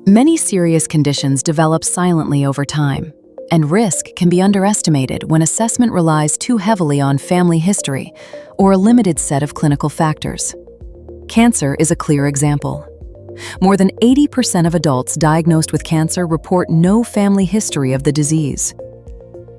Many serious conditions develop silently over time, and risk can be underestimated when assessment relies too heavily on family history or a limited set of clinical factors. Cancer is a clear example. More than 80% of adults diagnosed with cancer report no family history of the disease.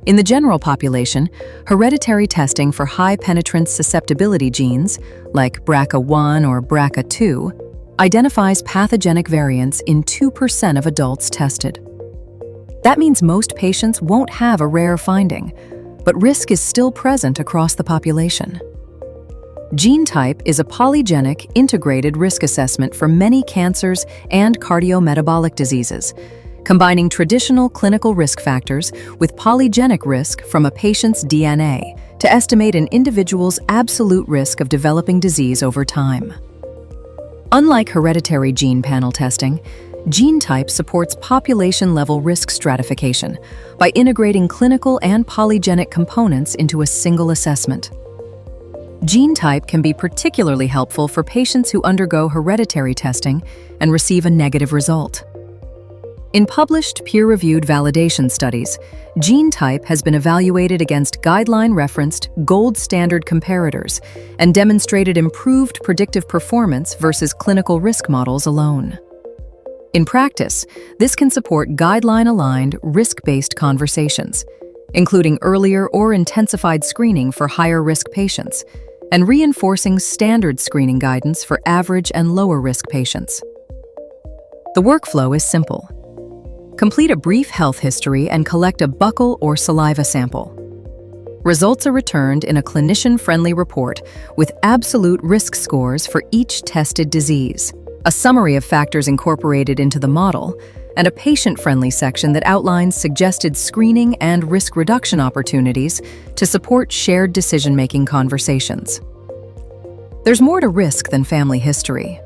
In the general population, hereditary testing for high-penetrance susceptibility genes, like BRCA1 or BRCA2, identifies pathogenic variants in 2% of adults tested. That means most patients won't have a rare finding, but risk is still present across the population. geneType is a polygenic-integrated risk assessment for many cancers and cardio-metabolic diseases, combining traditional clinical risk factors with polygenic risk from a patient's DNA to estimate an individual's absolute risk of developing disease over time. Unlike hereditary gene panel testing, geneType supports population-level risk stratification by integrating clinical and polygenic components into a single assessment. geneType can be particularly helpful for patients who undergo hereditary testing and receive a negative result. In published peer-reviewed validation studies, geneType has been evaluated against guideline-referenced gold standard comparators and demonstrated improved predictive performance versus clinical risk models alone. In practice, this can support guideline-aligned, risk-based conversations, including earlier or intensified screening for higher-risk patients, and reinforcing standard screening guidance for average and lower-risk patients. The workflow is simple. Complete a brief health history and collect a buccal or saliva sample. Results are returned in a clinician-friendly report with absolute risk scores for each tested disease, a summary of factors incorporated into the model, and a patient-friendly section that outlines suggested screening and risk reduction opportunities to support shared decision-making conversations. There's more to risk than family history.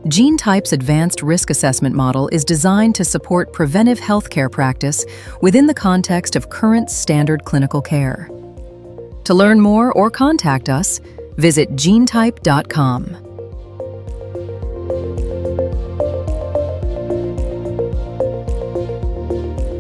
geneType's advanced risk assessment model is designed to support preventive healthcare practice within the context of current standard clinical care. To learn more or contact us, visit geneType.com.